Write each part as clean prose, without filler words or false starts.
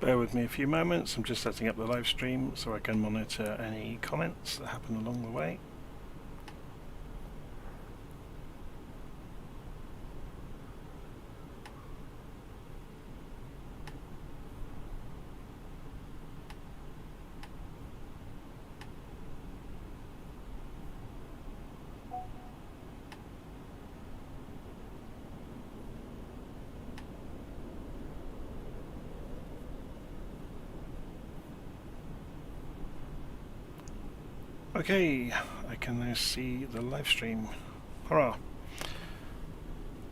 Bear with me a few moments, I'm just setting up the live stream so I can monitor any comments that happen along the way. Okay, I can now see the live stream. Hurrah!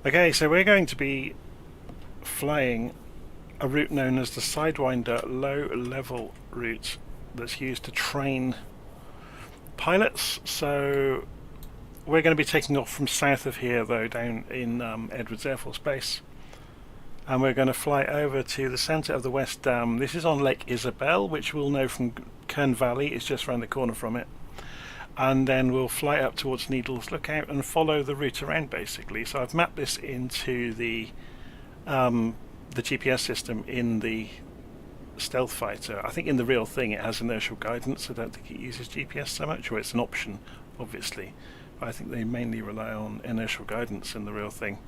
Okay, so we're going to be flying a route known as the Sidewinder Low Level route that's used to train pilots. So we're going to be taking off from south of here, though, down in Edwards Air Force Base. And we're going to fly over to the centre of the West Dam. This is on Lake Isabel, which we'll know from Kern Valley. It's just around the corner from it. And then we'll fly up towards Needles Lookout and follow the route around, basically. So I've mapped this into the GPS system in the stealth fighter. I think in the real thing it has inertial guidance. I don't think it uses GPS so much, or it's an option, obviously. But I think they mainly rely on inertial guidance in the real thing.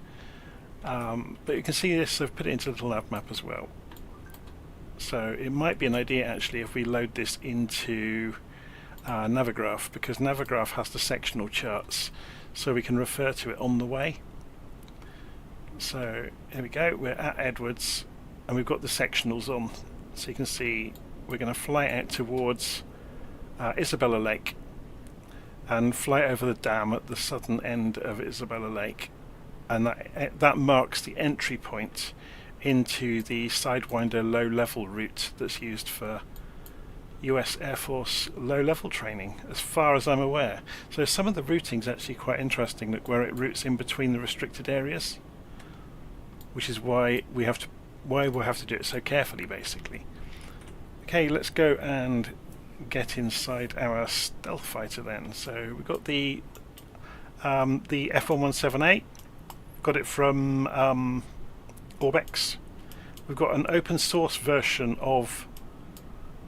But you can see this, I've put it into LittleNavMap as well. So it might be an idea actually if we load this into Navigraph, because Navigraph has the sectional charts, so we can refer to it on the way. So here we go, we're at Edwards and we've got the sectionals on, so you can see we're going to fly out towards Isabella Lake and fly over the dam at the southern end of Isabella Lake, and that marks the entry point into the Sidewinder Low Level route that's used for US Air Force low-level training, as far as I'm aware. So some of the routing's actually quite interesting, look, where it routes in between the restricted areas, which is why we'll have to do it so carefully, basically. Okay, let's go and get inside our stealth fighter then. So we've got the F117A, got it from Orbex. We've got an open source version of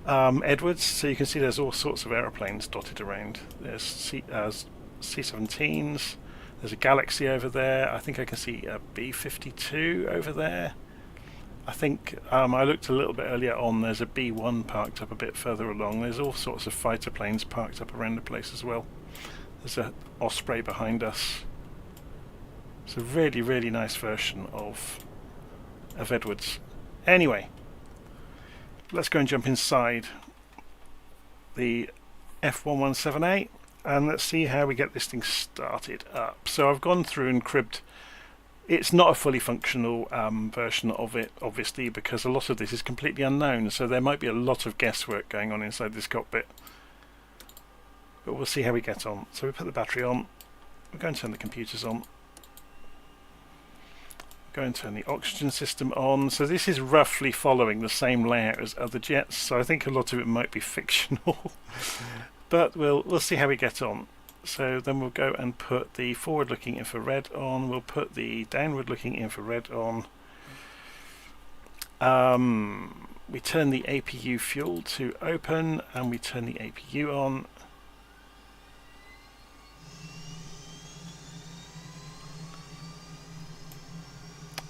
Edwards, so you can see there's all sorts of aeroplanes dotted around. There's C-17s, there's a Galaxy over there, I think I can see a B-52 over there. I think I looked a little bit earlier on, there's a B-1 parked up a bit further along. There's all sorts of fighter planes parked up around the place as well. There's a Osprey behind us. It's a really, really nice version of Edwards. Anyway, let's go and jump inside the F117A and let's see how we get this thing started up. So I've gone through and cribbed. It's not a fully functional version of it, obviously, because a lot of this is completely unknown, so there might be a lot of guesswork going on inside this cockpit. But we'll see how we get on. So we put the battery on, we're going to turn the computers on. Go and turn the oxygen system on. So this is roughly following the same layout as other jets, so I think a lot of it might be fictional. But we'll see how we get on. So then we'll go and put the forward-looking infrared on, we'll put the downward-looking infrared on. We turn the APU fuel to open and we turn the APU on.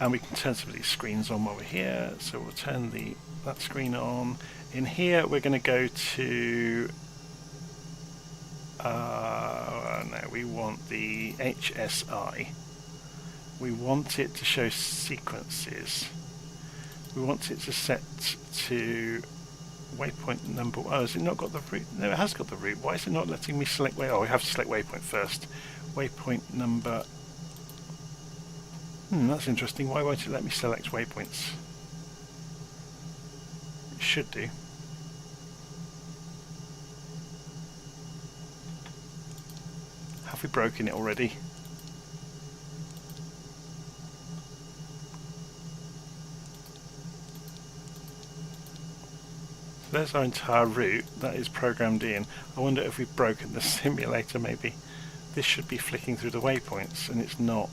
And we can turn some of these screens on while we're here. So we'll turn that screen on. In here we're going to go to no, we want the HSI. We want it to show sequences. We want it to set to waypoint number. Oh, has it not got the route? No, it has got the route. Why is it not letting me select way? Oh, we have to select waypoint first. Waypoint number. That's interesting. Why won't it let me select waypoints? It should do. Have we broken it already? So there's our entire route that is programmed in. I wonder if we've broken the simulator maybe. This should be flicking through the waypoints and it's not.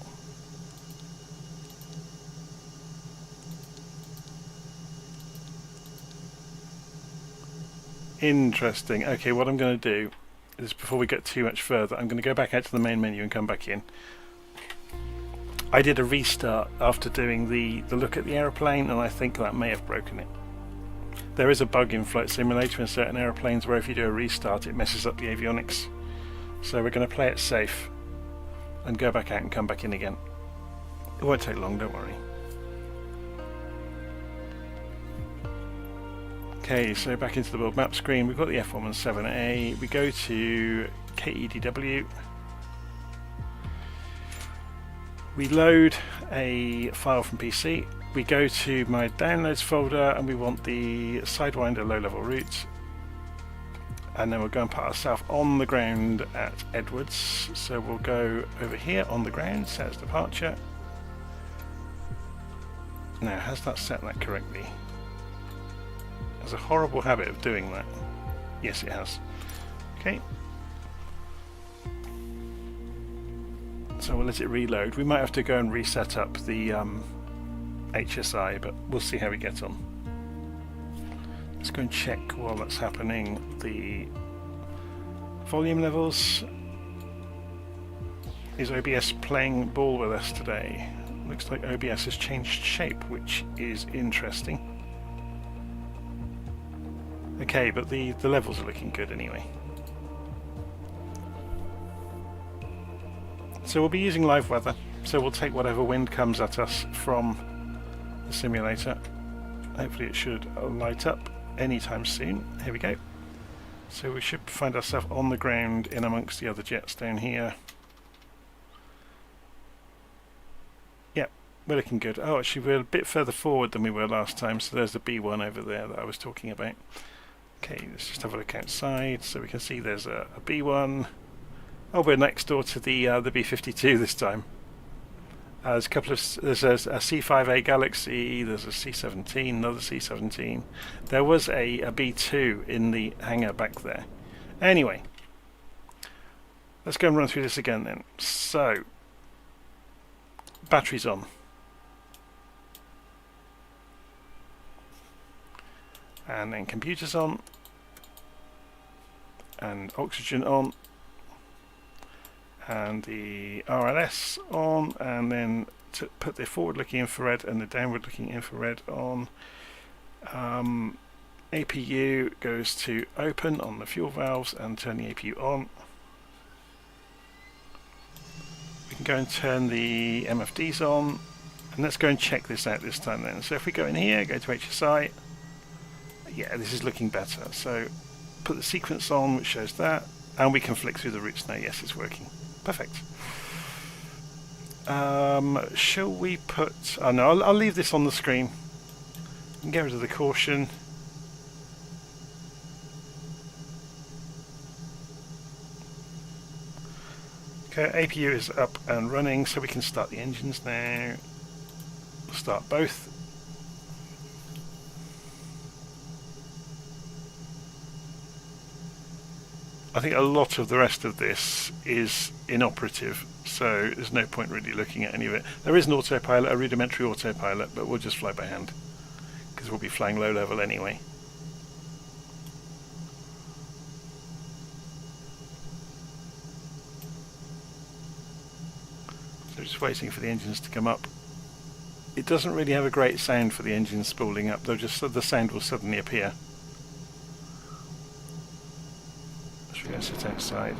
Interesting. Okay, what I'm going to do is, before we get too much further, I'm going to go back out to the main menu and come back in. I did a restart after doing the look at the aeroplane, and I think that may have broken it. There is a bug in Flight Simulator in certain aeroplanes where if you do a restart it messes up the avionics. So we're going to play it safe and go back out and come back in again. It won't take long, don't worry. Okay, so back into the world map screen, we've got the F117A, we go to KEDW, we load a file from PC, we go to my downloads folder and we want the Sidewinder Low Level route, and then we'll go and put ourselves on the ground at Edwards. So we'll go over here on the ground, set as departure. Now, has that set that correctly? It has a horrible habit of doing that. Yes, it has. Okay. So we'll let it reload. We might have to go and reset up the HSI, but we'll see how we get on. Let's go and check while that's happening the volume levels. Is OBS playing ball with us today? Looks like OBS has changed shape, which is interesting. Okay, but the levels are looking good anyway. So we'll be using live weather, so we'll take whatever wind comes at us from the simulator. Hopefully it should light up anytime soon. Here we go. So we should find ourselves on the ground in amongst the other jets down here. Yep, we're looking good. Oh, actually we're a bit further forward than we were last time, so there's the B1 over there that I was talking about. Okay, let's just have a look outside, so we can see there's a B1. Oh, we're next door to the B-52 this time. There's a couple of there's a C5A Galaxy, there's a C-17, another C-17. There was a B-2 in the hangar back there. Anyway, let's go and run through this again then. So, batteries on. And then computers on. And oxygen on. And the RLS on, and then to put the forward-looking infrared and the downward-looking infrared on. APU goes to open on the fuel valves and turn the APU on. We can go and turn the MFDs on, and let's go and check this out this time then. So if we go in here, go to HSI, yeah, this is looking better. So put the sequence on, which shows that, and we can flick through the routes now. Yes, it's working. Perfect. Shall we put... Oh no, I'll leave this on the screen. And get rid of the caution. Okay, APU is up and running, so we can start the engines now. We'll start both. I think a lot of the rest of this is inoperative, so there's no point really looking at any of it. There is an autopilot, a rudimentary autopilot, but we'll just fly by hand, because we'll be flying low level anyway. So just waiting for the engines to come up. It doesn't really have a great sound for the engines spooling up, though just the sound will suddenly appear. We're going to sit outside.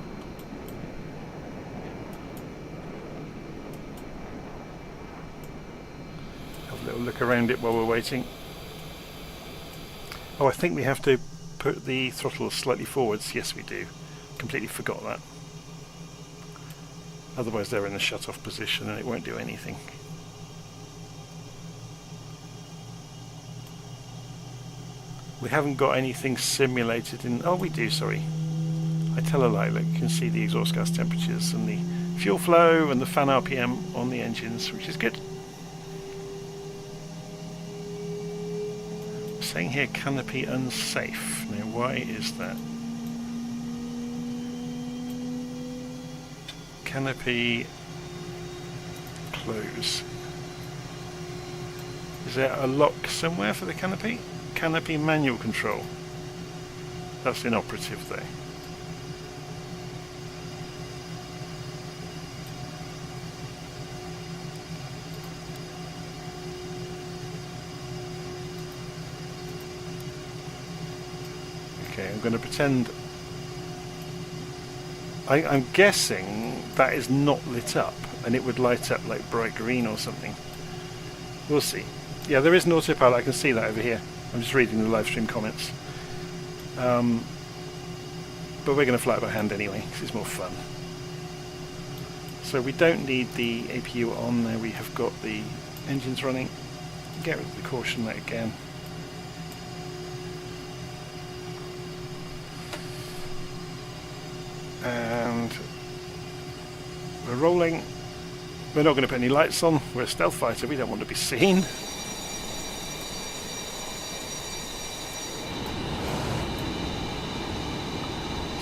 Have a little look around it while we're waiting. Oh, I think we have to put the throttle slightly forwards. Yes, we do. Completely forgot that. Otherwise they're in the shut-off position and it won't do anything. We haven't got anything simulated in... Oh, we do, sorry. I tell a lie, look, you can see the exhaust gas temperatures and the fuel flow and the fan RPM on the engines, which is good. Saying here canopy unsafe. Now why is that? Canopy close. Is there a lock somewhere for the canopy? Canopy manual control. That's inoperative though. Okay, I'm going to pretend... I'm guessing that is not lit up, and it would light up like bright green or something. We'll see. Yeah, there is an autopilot, I can see that over here. I'm just reading the live stream comments. But we're going to fly it by hand anyway, because it's more fun. So we don't need the APU on there, we have got the engines running. Get rid of the caution light again. And we're rolling. We're not going to put any lights on, we're a stealth fighter, we don't want to be seen.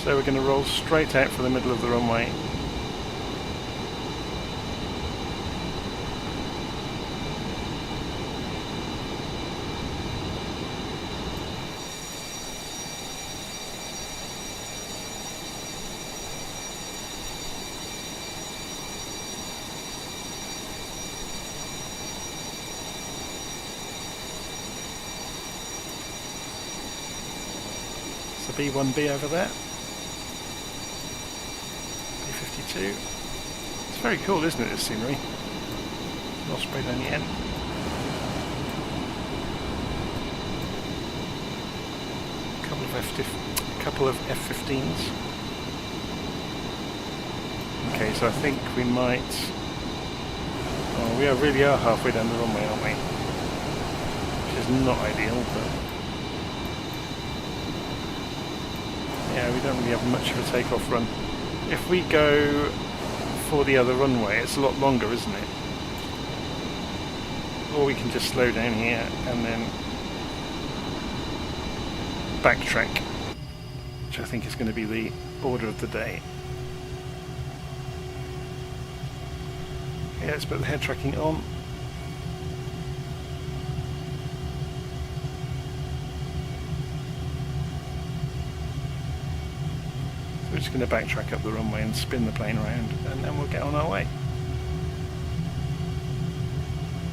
So we're going to roll straight out for the middle of the runway. It's a B1B over there. It's very cool, isn't it, this scenery? Not sprayed on the end. Couple of F-15s. Okay, so I think we might... Oh, we really are halfway down the runway, aren't we? Which is not ideal, but... Yeah, we don't really have much of a takeoff run. If we go for the other runway, it's a lot longer, isn't it? Or we can just slow down here and then backtrack, which I think is going to be the order of the day. Okay, let's put the head tracking on. We're just going to backtrack up the runway and spin the plane around, and then we'll get on our way.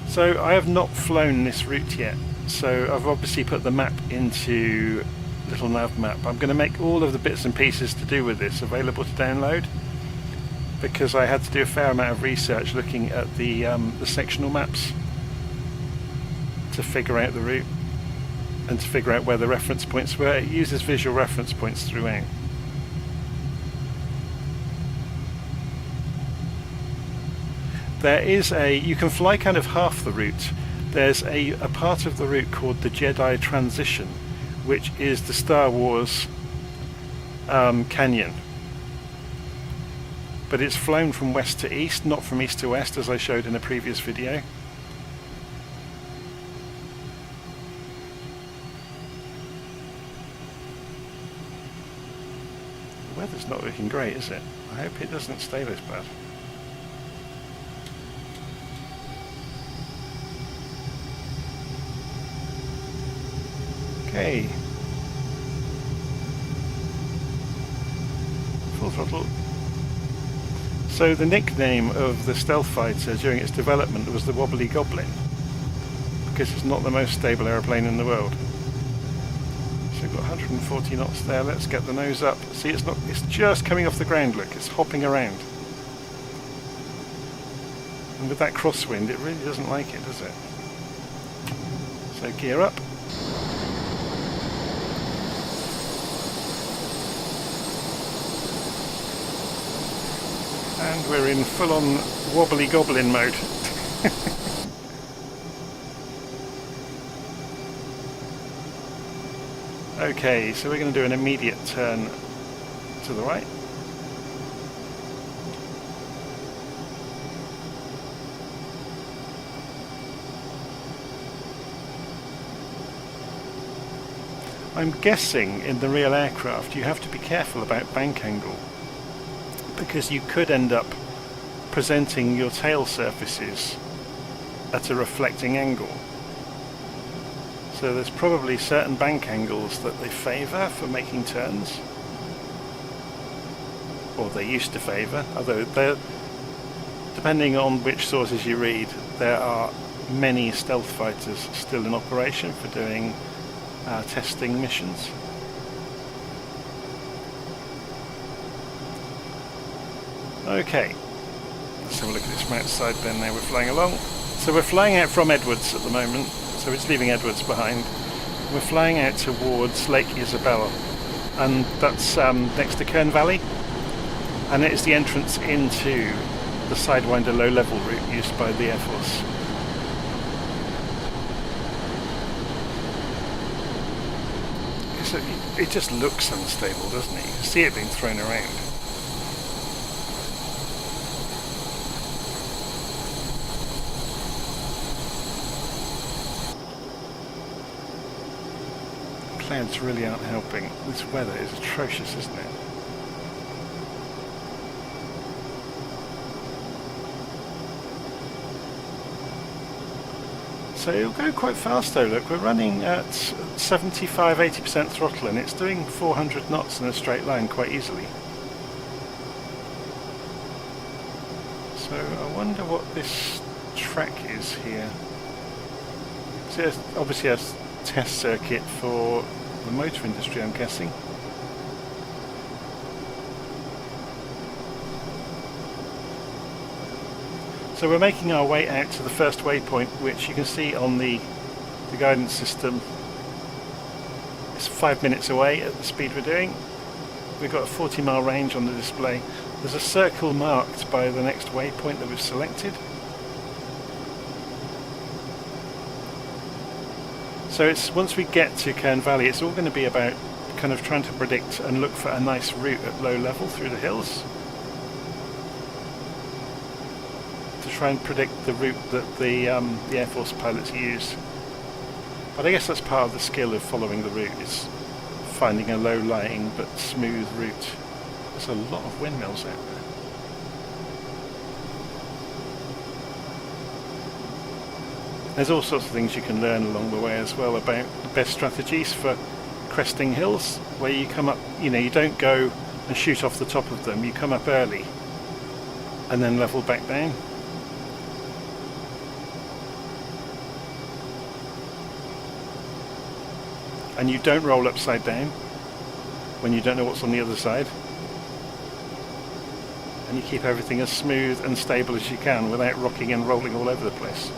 So I have not flown this route yet, so I've obviously put the map into LittleNavMap. I'm going to make all of the bits and pieces to do with this available to download, because I had to do a fair amount of research looking at the sectional maps to figure out the route and to figure out where the reference points were. It uses visual reference points throughout. There is you can fly kind of half the route. There's a part of the route called the Jedi Transition, which is the Star Wars canyon. But it's flown from west to east, not from east to west, as I showed in a previous video. The weather's not looking great, is it? I hope it doesn't stay this bad. Okay. Full throttle. So the nickname of the stealth fighter during its development was the Wobbly Goblin, because it's not the most stable aeroplane in the world. So we've got 140 knots there. Let's get the nose up. See, it's just coming off the ground, look, it's hopping around. And with that crosswind, it really doesn't like it, does it? So gear up. And we're in full-on wobbly goblin mode. Okay, so we're going to do an immediate turn to the right. I'm guessing in the real aircraft you have to be careful about bank angle, because you could end up presenting your tail surfaces at a reflecting angle. So there's probably certain bank angles that they favour for making turns, or they used to favour, although depending on which sources you read, there are many stealth fighters still in operation for doing testing missions. Okay, let's have a look at this right side bend now. We're flying along. So we're flying out from Edwards at the moment, so it's leaving Edwards behind. We're flying out towards Lake Isabella, and that's next to Kern Valley, and it is the entrance into the Sidewinder Low Level route used by the Air Force. So it just looks unstable, doesn't it? You can see it being thrown around. Clouds really aren't helping. This weather is atrocious, isn't it? So it'll go quite fast though. Look, we're running at 75-80% throttle and it's doing 400 knots in a straight line quite easily. So I wonder what this track is here. So it's obviously a test circuit for the motor industry, I'm guessing. So we're making our way out to the first waypoint, which you can see on the guidance system. It's 5 minutes away at the speed we're doing. We've got a 40-mile range on the display. There's a circle marked by the next waypoint that we've selected. So it's once we get to Kern Valley, it's all going to be about kind of trying to predict and look for a nice route at low level through the hills. To try and predict the route that the Air Force pilots use. But I guess that's part of the skill of following the route, is finding a low-lying but smooth route. There's a lot of windmills out there. There's all sorts of things you can learn along the way as well about the best strategies for cresting hills, where you come up, you know, you don't go and shoot off the top of them, you come up early and then level back down. And you don't roll upside down when you don't know what's on the other side. And you keep everything as smooth and stable as you can without rocking and rolling all over the place.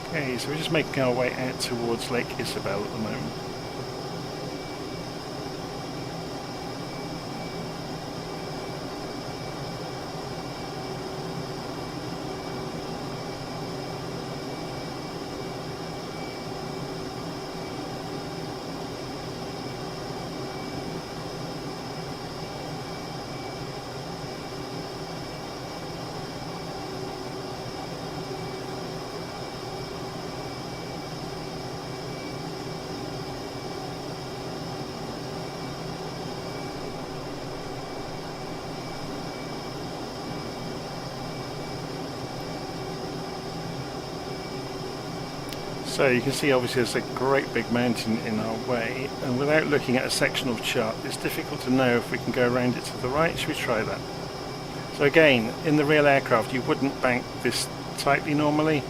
Okay, so we're just making our way out towards Lake Isabel at the moment. So you can see obviously there's a great big mountain in our way, and without looking at a sectional chart it's difficult to know if we can go around it to the right. Should we try that? So again, in the real aircraft you wouldn't bank this tightly normally,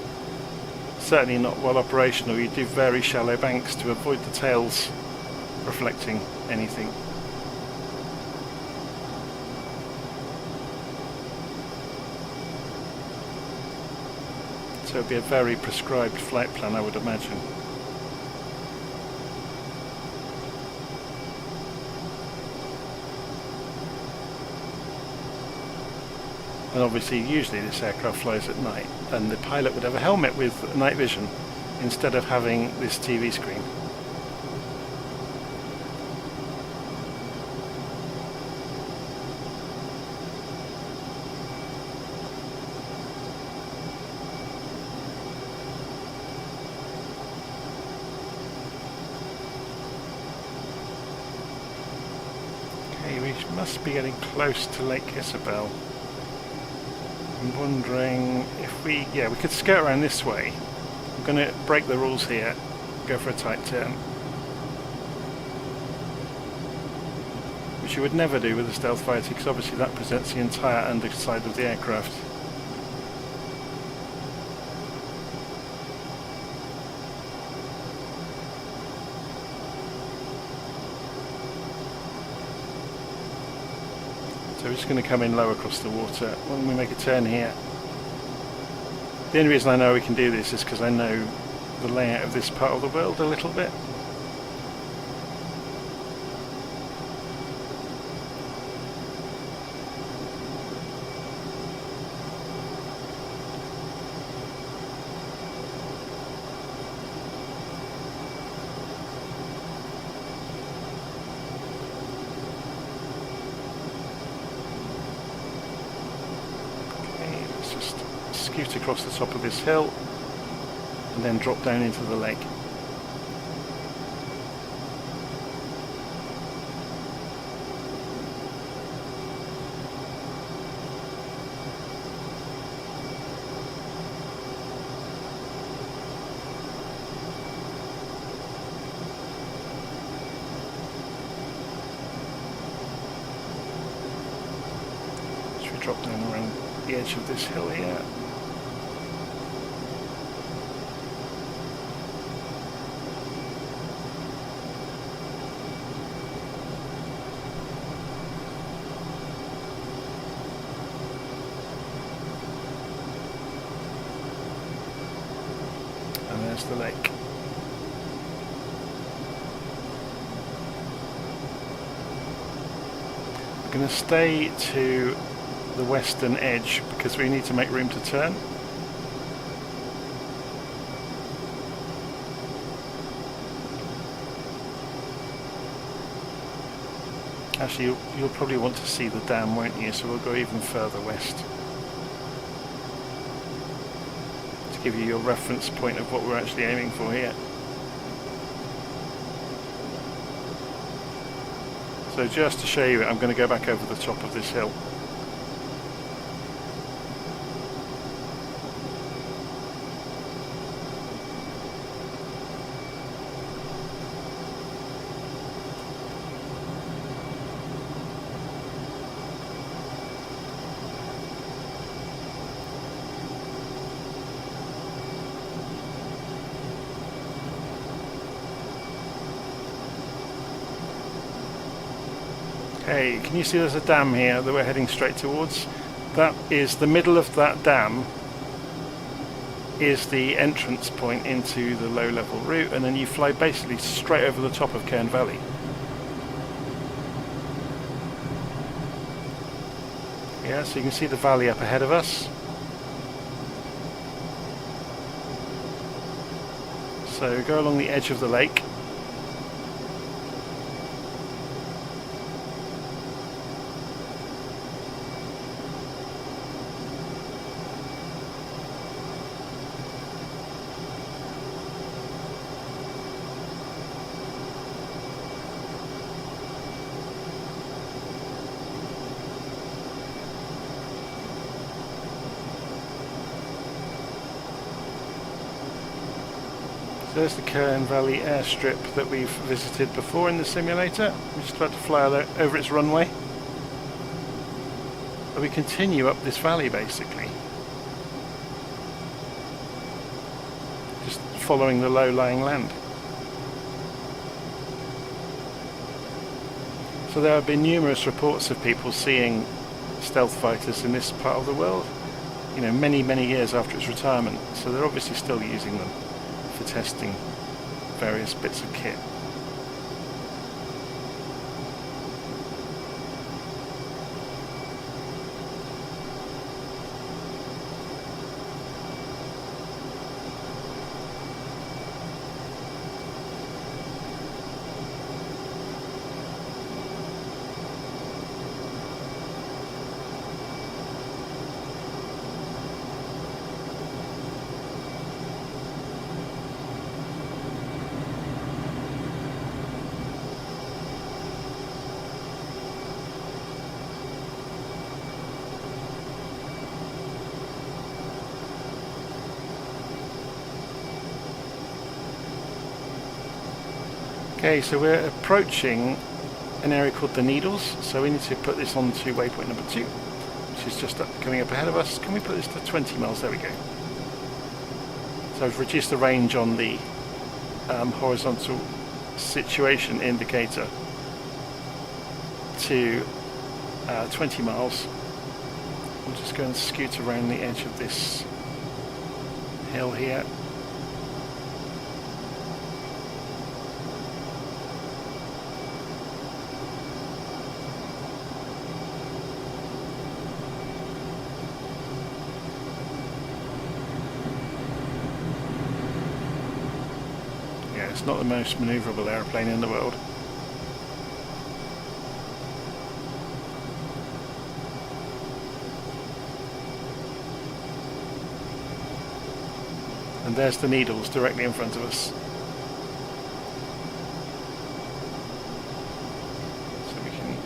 certainly not while operational. You do very shallow banks to avoid the tails reflecting anything. So it would be a very prescribed flight plan, I would imagine. And obviously, usually this aircraft flies at night, and the pilot would have a helmet with night vision instead of having this TV screen. Okay, we must be getting close to Lake Isabel. I'm wondering if we could skirt around this way. I'm going to break the rules here, go for a tight turn. Which you would never do with a stealth fighter, because obviously that presents the entire underside of the aircraft. So we're just going to come in low across the water when we make a turn here. The only reason I know we can do this is because I know the layout of this part of the world a little bit. Scoot across the top of this hill and then drop down into the lake. Should we drop down around the edge of this hill here? There's the lake. We're going to stay to the western edge because we need to make room to turn. Actually, you'll probably want to see the dam, won't you? So we'll go even further west. Give you your reference point of what we're actually aiming for here. So just to show you it, I'm going to go back over the top of this hill. Okay, can you see there's a dam here that we're heading straight towards? That is the middle of that dam is the entrance point into the low level route, and then you fly basically straight over the top of Kern Valley. Yeah, so you can see the valley up ahead of us. So go along the edge of the lake. There's the Kern Valley airstrip that we've visited before in the simulator. We're just about to fly over its runway. But we continue up this valley basically. Just following the low-lying land. So there have been numerous reports of people seeing stealth fighters in this part of the world, you know, many, many years after its retirement. So they're obviously still using them for testing various bits of kit. Okay, so we're approaching an area called the Needles, so we need to put this on to waypoint number 2, which is just coming up ahead of us. Can we put this to 20 miles? There we go. So I've reduced the range on the horizontal situation indicator to 20 miles. I'm just going to scoot around the edge of this hill here. Yeah, it's not the most manoeuvrable airplane in the world. And there's the Needles directly in front of us. So we can...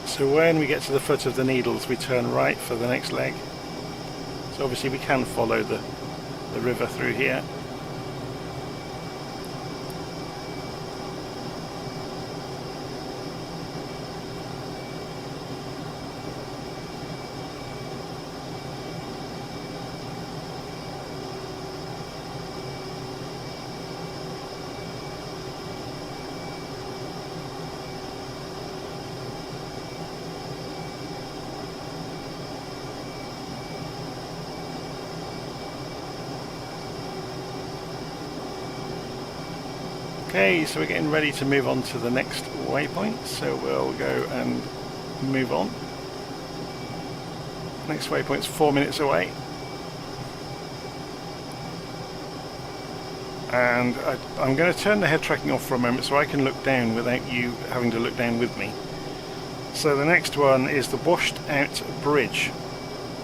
So when we get to the foot of the Needles, we turn right for the next leg. So obviously we can follow the river through here. Okay, so we're getting ready to move on to the next waypoint, so we'll go and move on. Next waypoint's 4 minutes away. And I'm going to turn the head tracking off for a moment so I can look down without you having to look down with me. So the next one is the washed out bridge,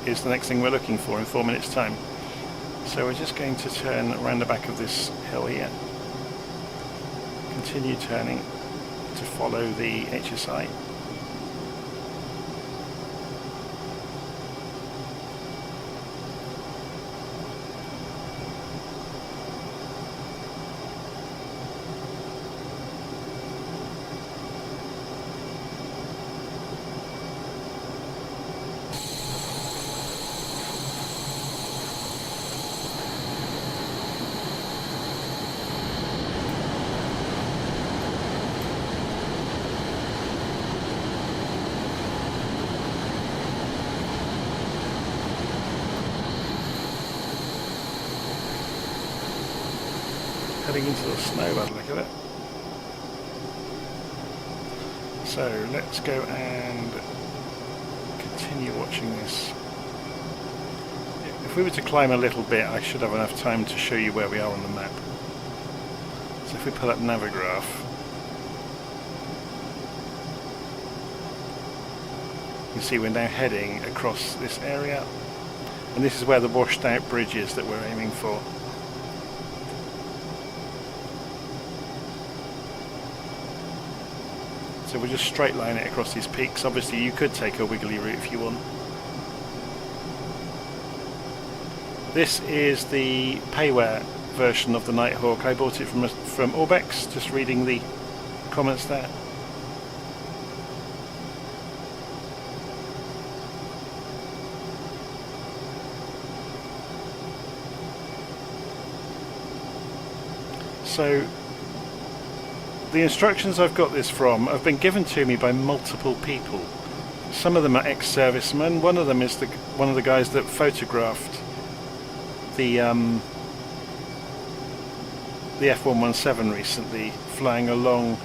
is the next thing we're looking for in 4 minutes time. So we're just going to turn around the back of this hill here. Continue turning to follow the HSI. Heading into the snow by the look of it. So let's go and continue watching this. If we were to climb a little bit, I should have enough time to show you where we are on the map. So if we pull up Navigraph, you can see we're now heading across this area, and this is where the washed out bridge is that we're aiming for. So we'll just straight line it across these peaks. Obviously you could take a wiggly route if you want. This is the payware version of the Nighthawk. I bought it from Orbex, just reading the comments there. So the instructions I've got this from have been given to me by multiple people. Some of them are ex-servicemen. One of them is one of the guys that photographed the F117 recently, flying along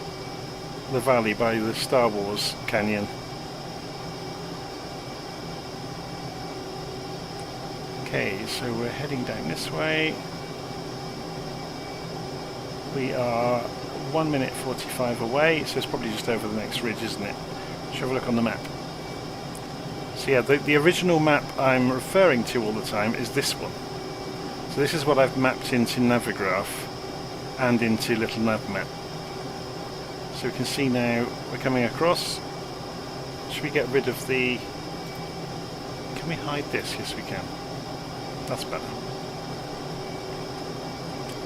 the valley by the Star Wars Canyon. Okay, so we're heading down this way. We are 1 minute 45 away, so it's probably just over the next ridge, isn't it? Let's have a look on the map. So yeah, the original map I'm referring to all the time is this one. So this is what I've mapped into Navigraph and into LittleNavMap. So we can see now we're coming across. Should we get rid of the... Can we hide this? Yes, we can. That's better.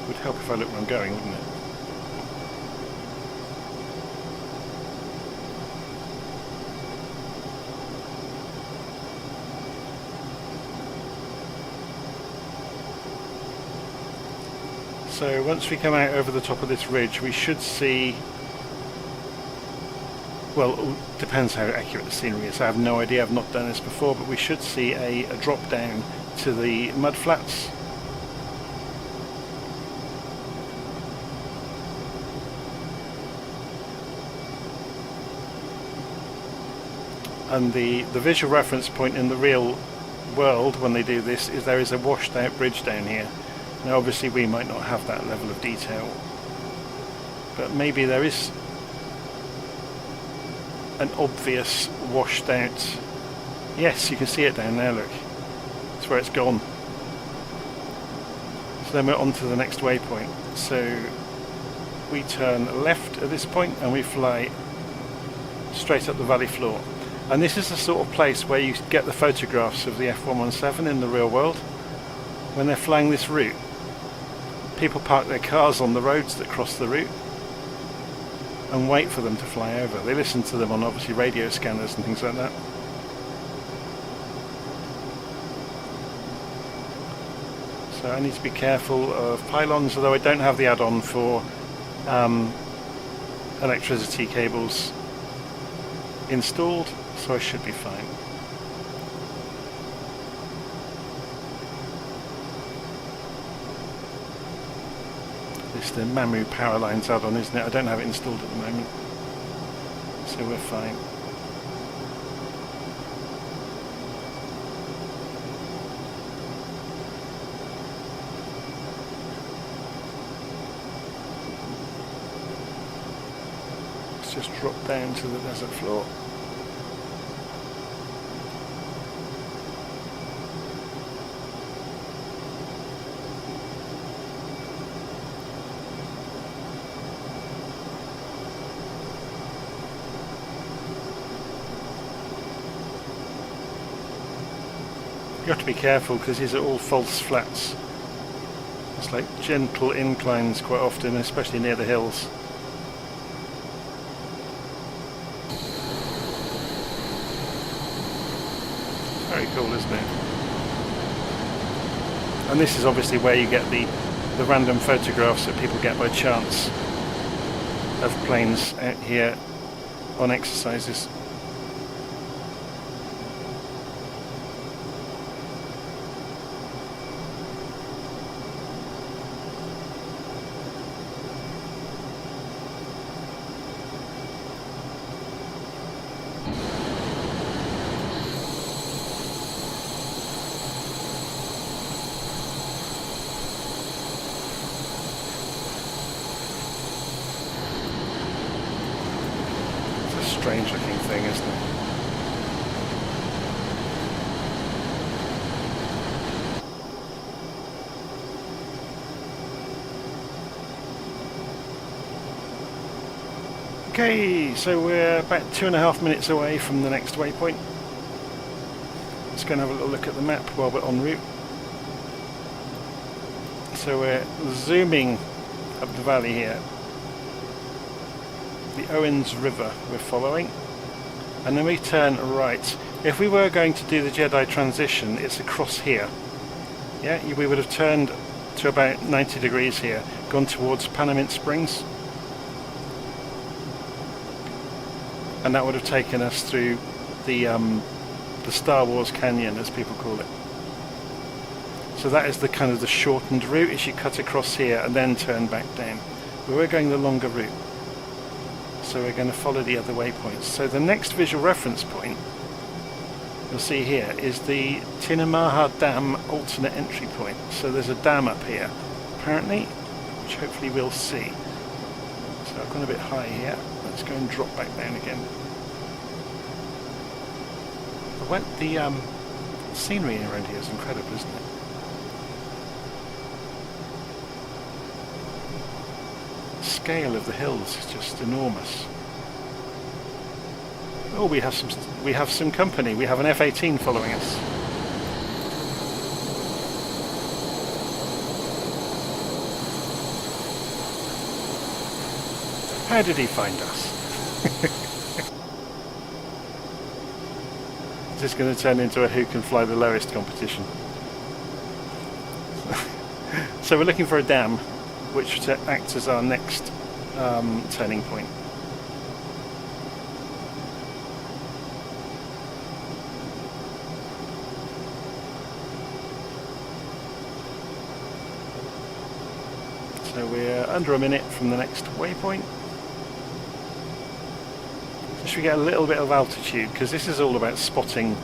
Would help if I looked where I'm going, wouldn't it? So once we come out over the top of this ridge, we should see, well, it depends how accurate the scenery is. I have no idea, I've not done this before, but we should see a drop down to the mud flats. And the visual reference point in the real world when they do this is there is a washed out bridge down here. Now obviously we might not have that level of detail, but maybe there is an obvious washed out... Yes, you can see it down there, look. That's where it's gone. So then we're on to the next waypoint. So we turn left at this point and we fly straight up the valley floor. And this is the sort of place where you get the photographs of the F117 in the real world. When they're flying this route, people park their cars on the roads that cross the route and wait for them to fly over. They listen to them on obviously radio scanners and things like that. So I need to be careful of pylons, although I don't have the add-on for electricity cables installed, so I should be fine. It's the Mamu power lines add-on, isn't it? I don't have it installed at the moment, so we're fine. Let's just drop down to the desert floor. You have to be careful because these are all false flats. It's like gentle inclines quite often, especially near the hills. Very cool, isn't it? And this is obviously where you get the random photographs that people get by chance of planes out here on exercises. Strange looking thing, isn't it? Okay, so we're about 2.5 minutes away from the next waypoint. Let's go and have a little look at the map while we're en route. So we're zooming up the valley here. The Owens River we're following, and then we turn right. If we were going to do the Jedi transition, it's across here. Yeah, we would have turned to about 90 degrees here, gone towards Panamint Springs, and that would have taken us through the Star Wars Canyon, as people call it. So that is the kind of the shortened route, is you cut across here and then turn back down. But we're going the longer route. So we're going to follow the other waypoints. So the next visual reference point you'll see here is the Tinamaha Dam alternate entry point. So there's a dam up here, apparently, which hopefully we'll see. So I've gone a bit high here. Let's go and drop back down again. The scenery around here is incredible, isn't it? The scale of the hills is just enormous. Oh, we have some company. We have an F-18 following us. How did he find us? Is this going to turn into a who can fly the lowest competition? So we're looking for a dam which acts as our next turning point. So we're under a minute from the next waypoint. So should we get a little bit of altitude, because this is all about spotting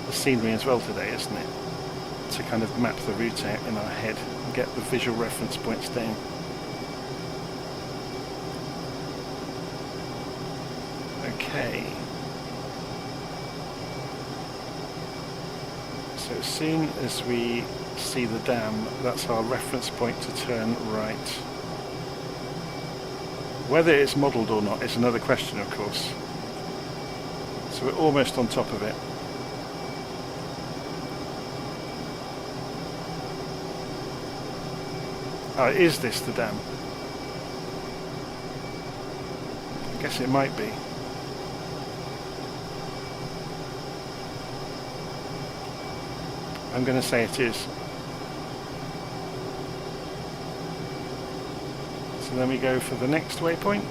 the scenery as well today, isn't it? To kind of map the route out in our head and get the visual reference points down. Okay. So as soon as we see the dam, that's our reference point to turn right. Whether it's modelled or not is another question, of course. So we're almost on top of it. Oh, is this the dam? I guess it might be. I'm going to say it is. So then we go for the next waypoint.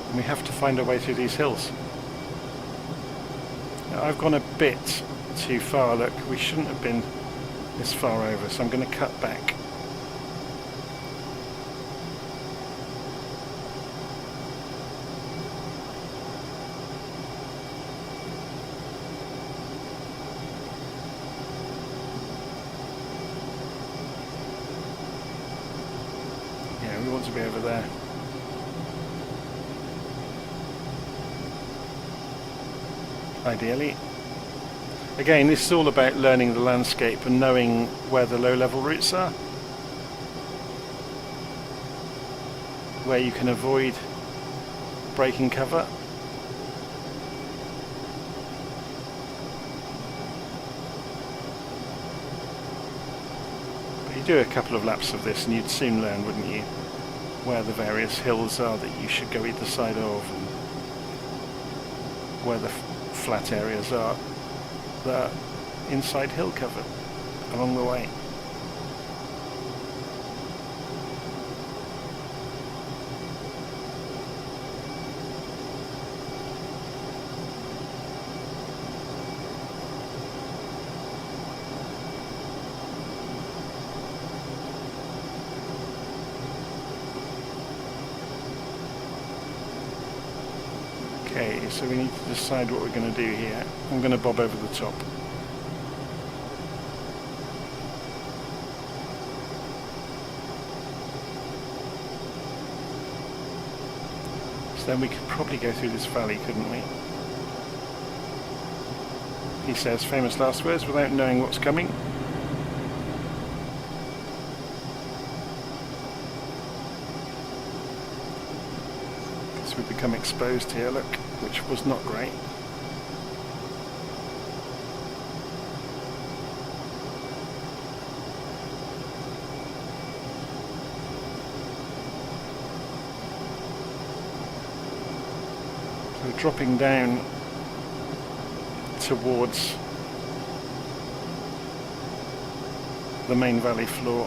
And we have to find our way through these hills. Now, I've gone a bit too far. Look, we shouldn't have been this far over, so I'm going to cut back. Yeah, we want to be over there. Ideally. Again, this is all about learning the landscape and knowing where the low-level routes are, where you can avoid breaking cover. But you do a couple of laps of this and you'd soon learn, wouldn't you, where the various hills are that you should go either side of, and where the flat areas are that are inside hill cover along the way. Okay, so we need to decide what we're going to do here. I'm going to bob over the top. So then we could probably go through this valley, couldn't we? He says famous last words without knowing what's coming. So we've become exposed here, look, which was not great. So we're dropping down towards the main valley floor,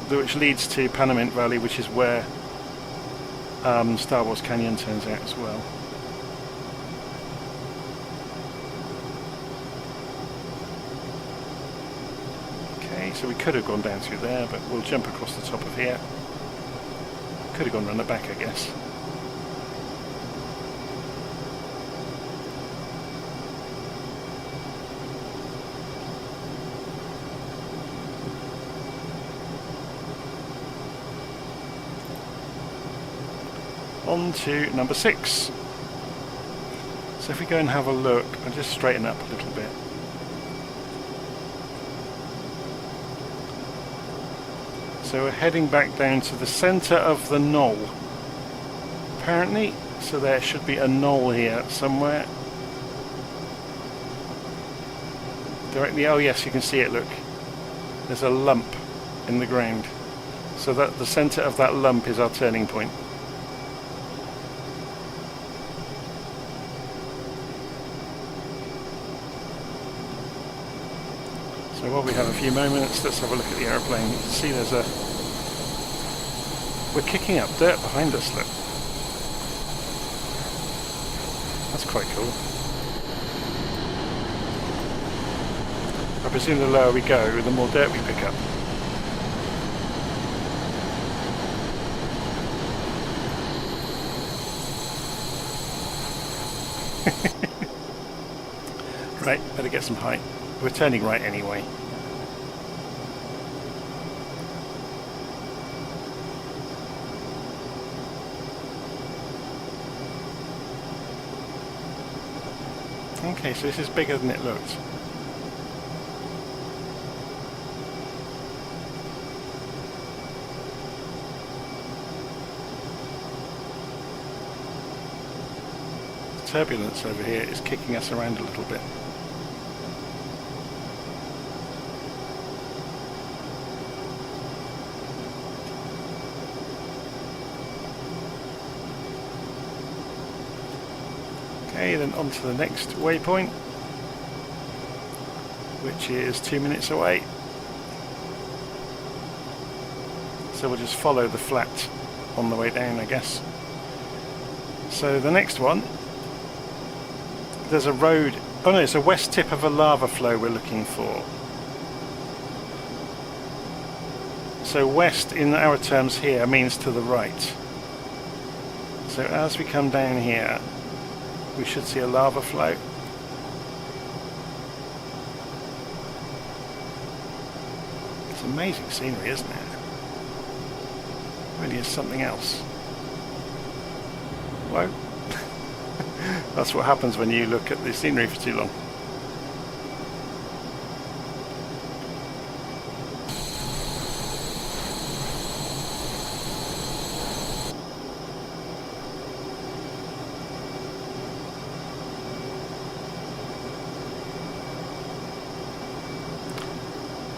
which leads to Panamint Valley, which is where Star Wars Canyon turns out as well. Okay, so we could have gone down through there, but we'll jump across the top of here. Could have gone round the back, I guess. On to number 6. So if we go and have a look, I'll just straighten up a little bit. So we're heading back down to the centre of the knoll, apparently. So there should be a knoll here somewhere. Directly, oh yes, you can see it, look. There's a lump in the ground. So that the centre of that lump is our turning point. So while we have a few moments, let's have a look at the aeroplane. You can see there's a... We're kicking up dirt behind us, look. That's quite cool. I presume the lower we go, the more dirt we pick up. Right, better get some height. We're turning right anyway. Okay, so this is bigger than it looked. The turbulence over here is kicking us around a little bit. Okay, then on to the next waypoint, which is 2 minutes away. So we'll just follow the flat on the way down, I guess. So the next one, there's a road, oh no, it's a west tip of a lava flow we're looking for. So west in our terms here means to the right. So as we come down here, we should see a lava flow. It's amazing scenery, isn't it? Really is something else. Whoa. That's what happens when you look at the scenery for too long.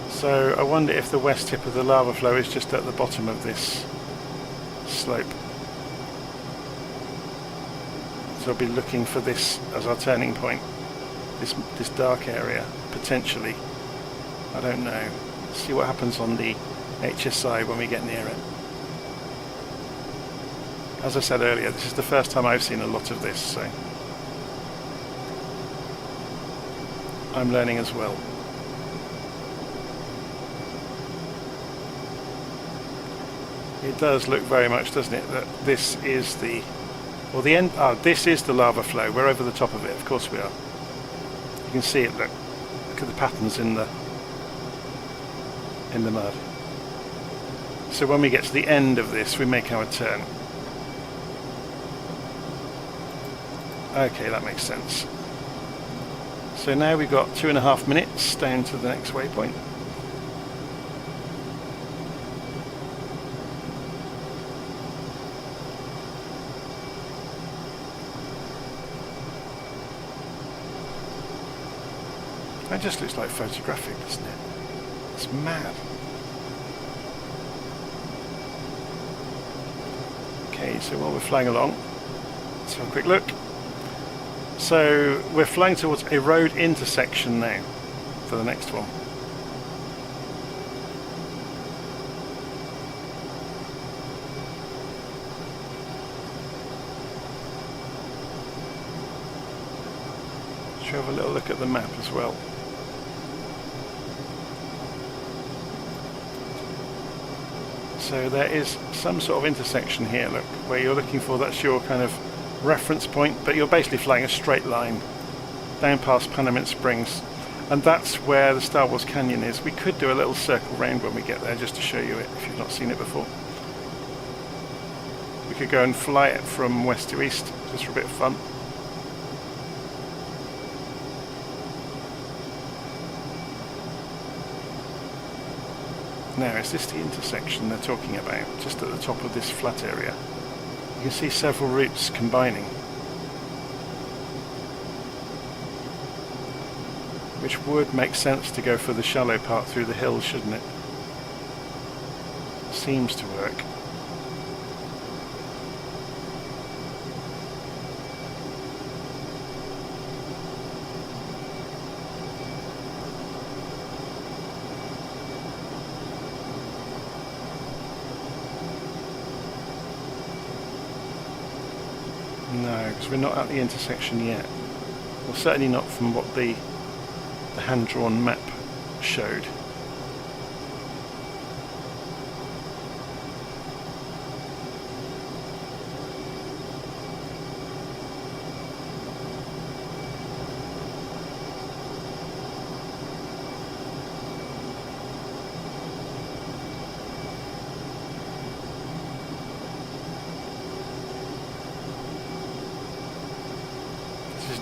So I wonder if the west tip of the lava flow is just at the bottom of this slope. So I'll be looking for this as our turning point, this dark area, potentially. I don't know. Let's see what happens on the HSI when we get near it. As I said earlier, this is the first time I've seen a lot of this, so I'm learning as well. It does look very much, doesn't it, that this is the, or the end, this is the lava flow. We're over the top of it, of course we are. You can see it, look at the patterns in the mud. So when we get to the end of this, we make our turn. Okay, that makes sense. So now we've got 2.5 minutes down to the next waypoint. That just looks like photographic, doesn't it? It's mad. Okay, so while we're flying along, let's have a quick look. So we're flying towards a road intersection now for the next one. Should we have a little look at the map as well? So there is some sort of intersection here, look, where you're looking for, that's your kind of reference point, but you're basically flying a straight line down past Panamint Springs, and that's where the Star Wars Canyon is. We could do a little circle round when we get there just to show you it if you've not seen it before. We could go and fly it from west to east just for a bit of fun. Now, is this the intersection they're talking about, just at the top of this flat area? You can see several routes combining, which would make sense to go for the shallow part through the hills, shouldn't it? Seems to work. No, because we're not at the intersection yet. Well, certainly not from what the hand-drawn map showed.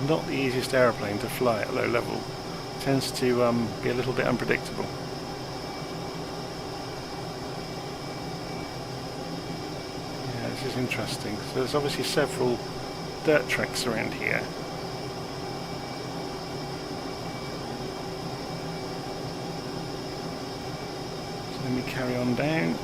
Not the easiest aeroplane to fly at low level. It tends to be a little bit unpredictable. Yeah, this is interesting. So there's obviously several dirt tracks around here. So then we carry on down.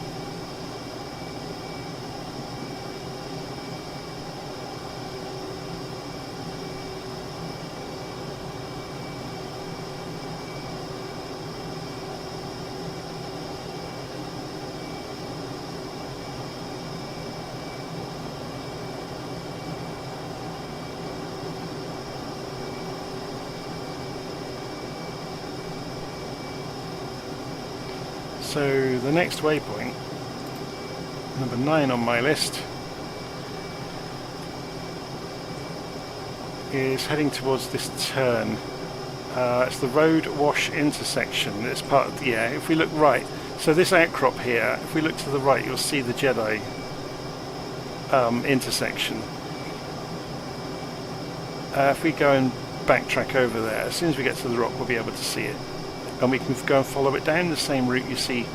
So the next waypoint, number 9 on my list, is heading towards this turn. It's the road wash intersection. It's part of the, yeah, if we look right, so this outcrop here, if we look to the right, you'll see the Jedi intersection. If we go and backtrack over there, as soon as we get to the rock, we'll be able to see it. And we can go and follow it down the same route you see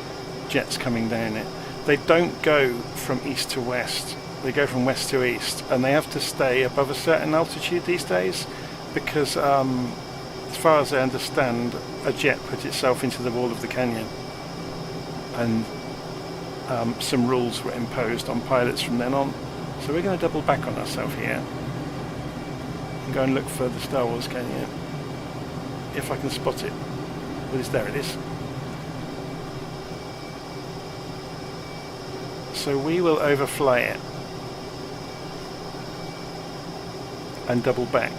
jets coming down it. They don't go from east to west, they go from west to east, and they have to stay above a certain altitude these days because as far as I understand, a jet put itself into the wall of the canyon and some rules were imposed on pilots from then on. So we're going to double back on ourselves here and go and look for the Star Wars Canyon if I can spot it. Well, there it is. So we will overfly it and double back.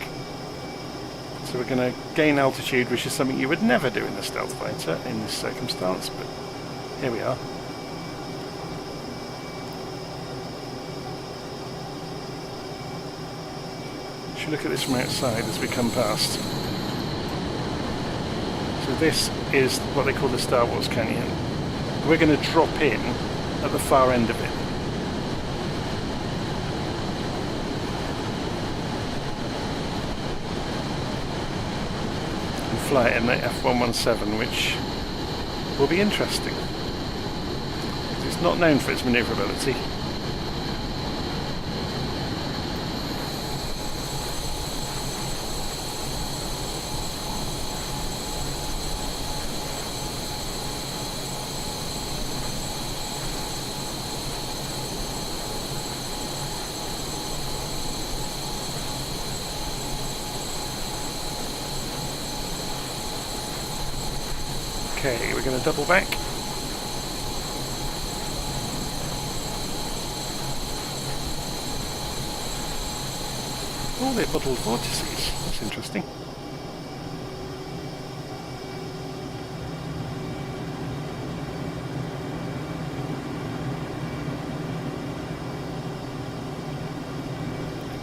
So we're going to gain altitude, which is something you would never do in a stealth fighter in this circumstance, but here we are. Should look at this from outside as we come past. So this is what they call the Star Wars Canyon. We're going to drop in at the far end of it. And fly it in the F117, which will be interesting. It's not known for its manoeuvrability. Okay, we're going to double back. Oh, they're bottled vortices. That's interesting.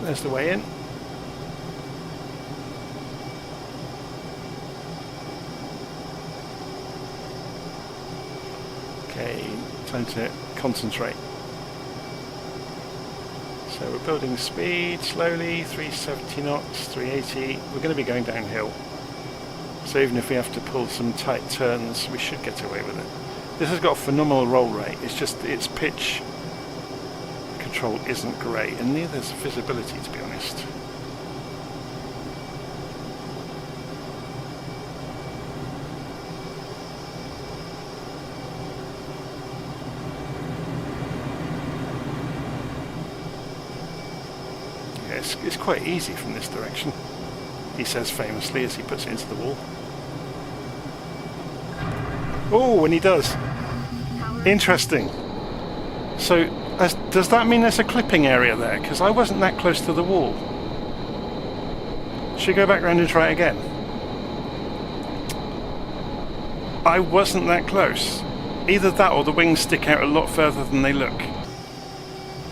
There's the way in. Okay, time to concentrate. So we're building speed slowly, 370 knots, 380. We're going to be going downhill. So even if we have to pull some tight turns, we should get away with it. This has got a phenomenal roll rate. It's just its pitch control isn't great, and neither is visibility, to be honest. Yeah, it's quite easy from this direction, he says famously as he puts it into the wall. Oh, and he does. Interesting. So, does that mean there's a clipping area there? Because I wasn't that close to the wall. Should we go back round and try it again? I wasn't that close. Either that or the wings stick out a lot further than they look.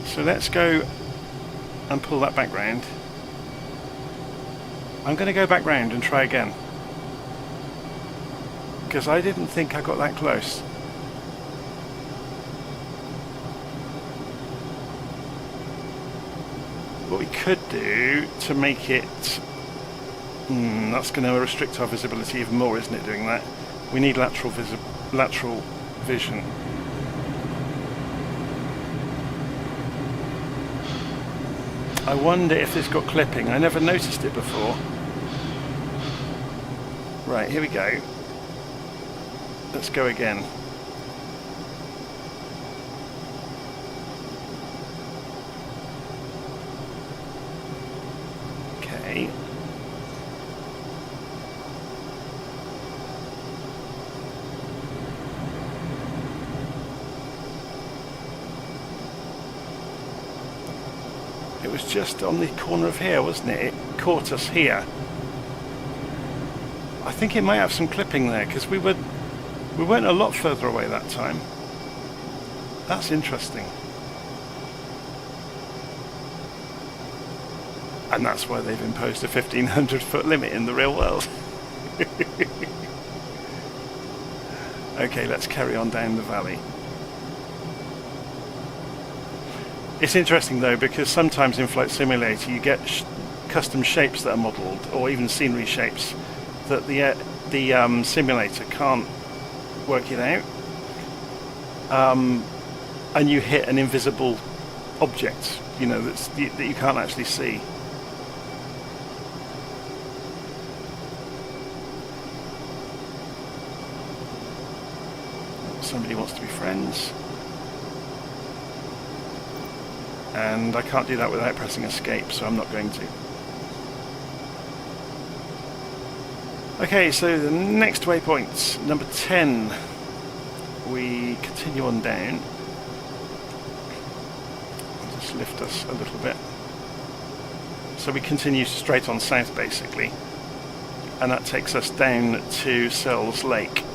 So let's go and pull that back round. I'm going to go back round and try again, because I didn't think I got that close. What we could do to make it... that's going to restrict our visibility even more, isn't it, doing that? We need lateral vision. I wonder if it's got clipping. I never noticed it before. Right, here we go. Let's go again. Okay. It was just on the corner of here, wasn't it? It caught us here. I think it might have some clipping there, because we weren't a lot further away that time. That's interesting. And that's why they've imposed a 1,500-foot limit in the real world. Okay, let's carry on down the valley. It's interesting though, because sometimes in Flight Simulator you get custom shapes that are modelled, or even scenery shapes that the simulator can't work it out, and you hit an invisible object, you know, that you can't actually see. Somebody wants to be friends. And I can't do that without pressing escape, so I'm not going to. Okay, so the next waypoint, number 10. We continue on down. I'll just lift us a little bit. So we continue straight on south, basically. And that takes us down to Sells Lake.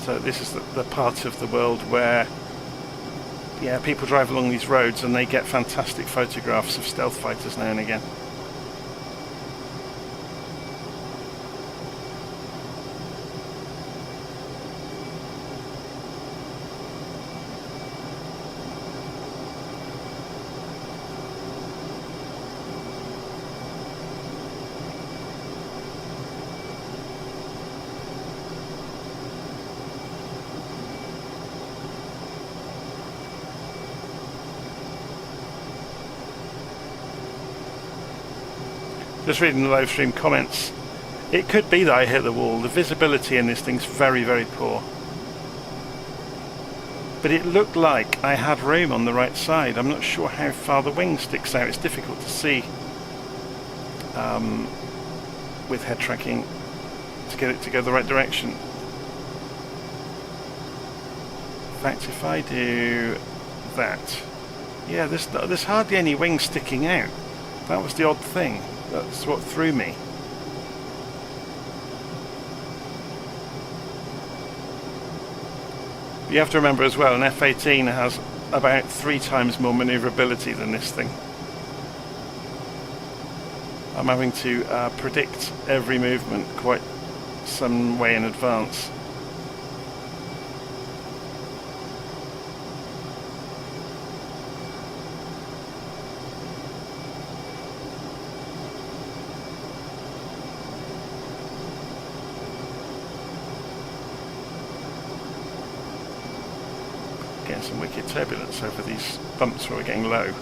So this is the part of the world where, yeah, people drive along these roads and they get fantastic photographs of stealth fighters now and again. Just reading the live stream comments. It could be that I hit the wall. The visibility in this thing's very, very poor. But it looked like I had room on the right side. I'm not sure how far the wing sticks out. It's difficult to see with head tracking to get it to go the right direction. In fact, if I do that, yeah, there's hardly any wing sticking out. That was the odd thing. That's what threw me. You have to remember as well, an F-18 has about 3 times more manoeuvrability than this thing. I'm having to predict every movement quite some way in advance. some wicked turbulence over these bumps where we're getting low.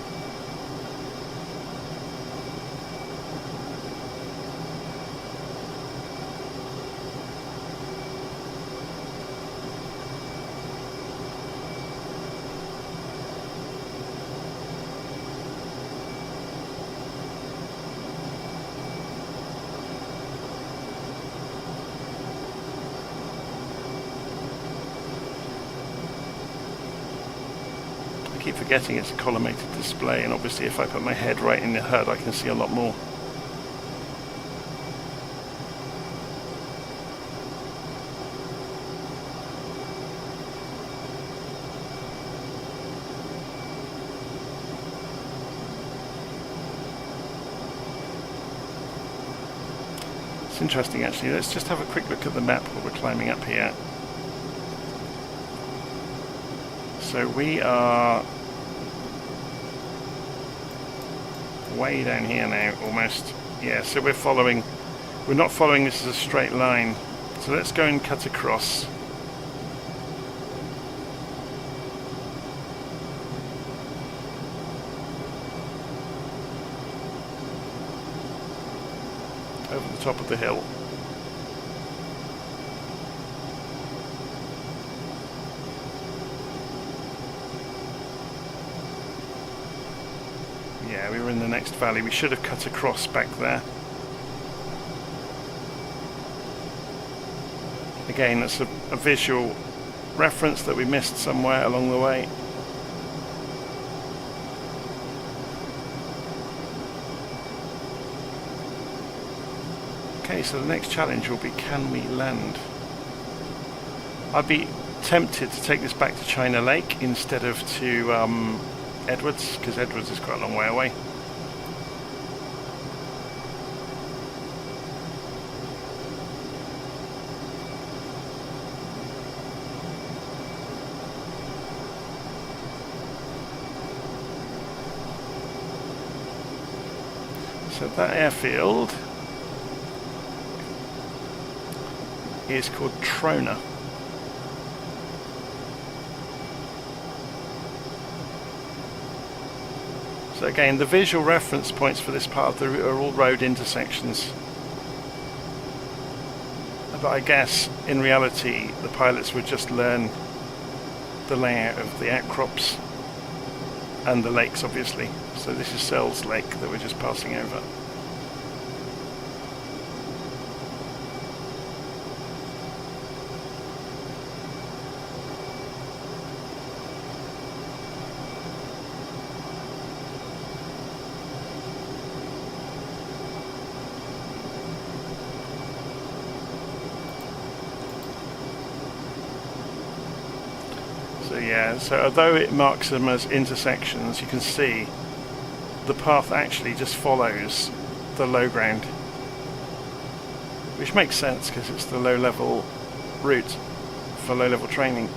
I keep forgetting it's a collimated display, and obviously if I put my head right in the HUD I can see a lot more. It's interesting actually. Let's just have a quick look at the map while we're climbing up here. So we are way down here now, almost. Yeah, so we're not following this as a straight line. So let's go and cut across. Over the top of the hill. Yeah, we were in the next valley. We should have cut across back there. Again, that's a visual reference that we missed somewhere along the way. Okay, so the next challenge will be, can we land? I'd be tempted to take this back to China Lake instead of to Edwards, because Edwards is quite a long way away. So that airfield is called Trona. So again, the visual reference points for this part of the route are all road intersections. But I guess in reality the pilots would just learn the layout of the outcrops and the lakes, obviously. So this is Searles Lake that we're just passing over. So yeah, so although it marks them as intersections, you can see the path actually just follows the low ground, which makes sense because it's the low level route for low level training.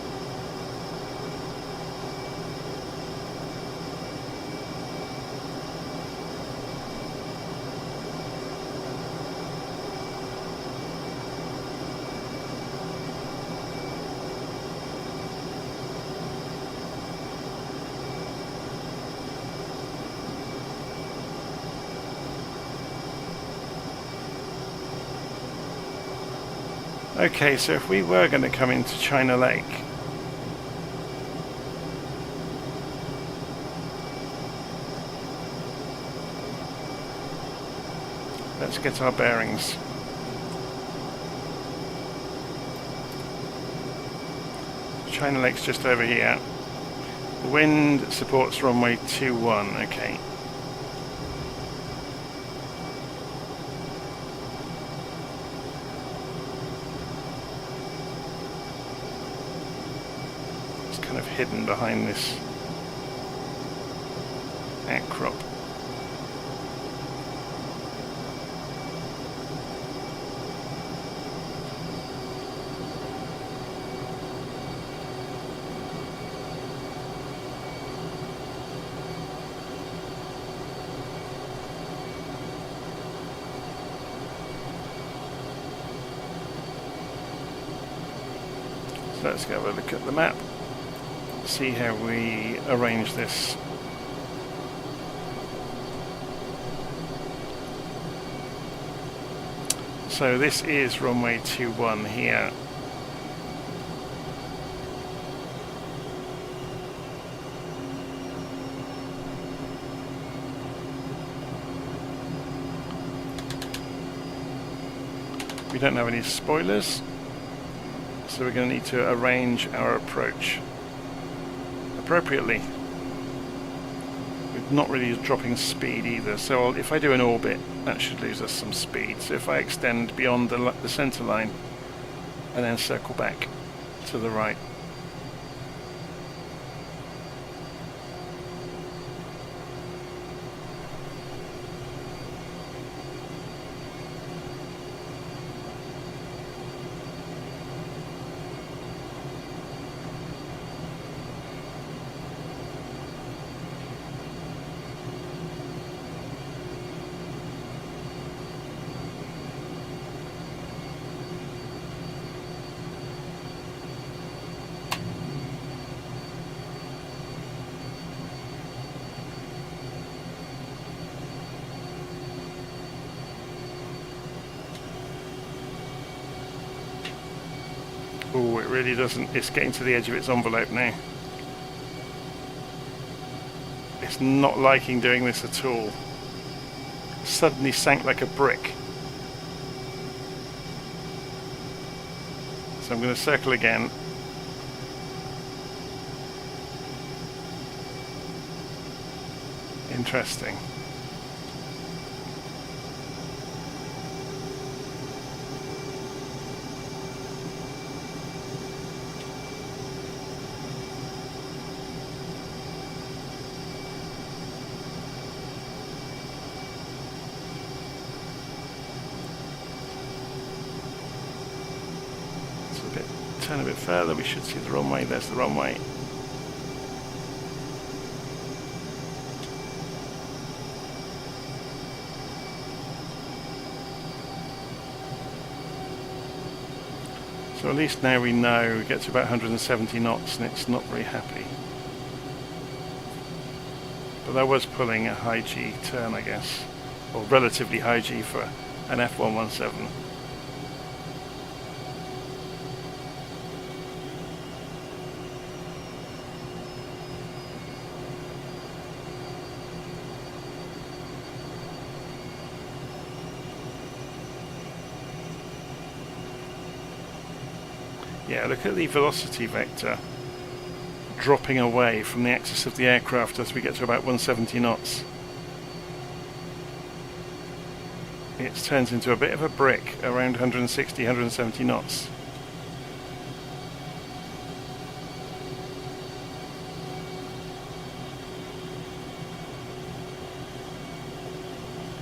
Okay, so if we were going to come into China Lake, let's get our bearings. China Lake's just over here. The wind supports runway 21, okay. Kind of hidden behind this outcrop. So let's go have a look at the map. see how we arrange this. So this is runway 21 here. We don't have any spoilers, so we're going to need to arrange our approach appropriately. We're not really dropping speed either, so if I do an orbit, that should lose us some speed. So if I extend beyond the center line and then circle back to the right. Oh, it really doesn't. It's getting to the edge of its envelope now. It's not liking doing this at all. Suddenly sank like a brick. So I'm going to circle again. Interesting. Turn a bit further, we should see the runway. There's the runway. So at least now we know we get to about 170 knots and it's not very happy. But that was pulling a high G turn, I guess, or relatively high G for an F117. Yeah, look at the velocity vector dropping away from the axis of the aircraft as we get to about 170 knots. It turns into a bit of a brick around 160, 170 knots.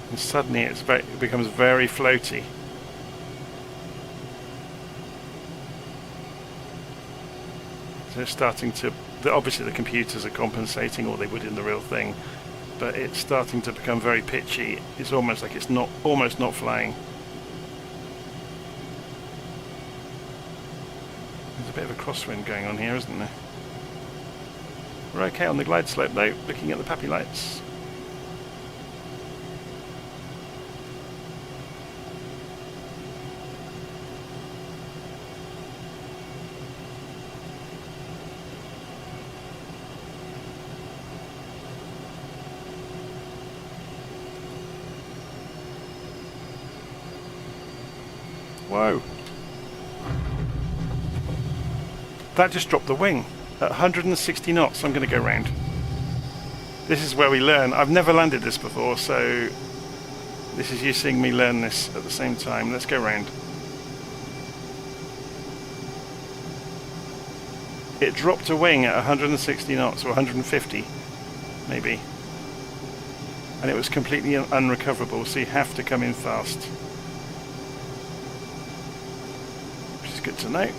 And suddenly it becomes very floaty. So it's starting to, obviously the computers are compensating, or they would in the real thing, but it's starting to become very pitchy. It's almost like it's almost not flying. There's a bit of a crosswind going on here, isn't there? We're okay on the glide slope though, looking at the PAPI lights. Whoa. That just dropped the wing. At 160 knots, I'm going to go round. This is where we learn. I've never landed this before, so this is you seeing me learn this at the same time. Let's go round. It dropped a wing at 160 knots, or 150, maybe. And it was completely unrecoverable, so you have to come in fast. Good to know.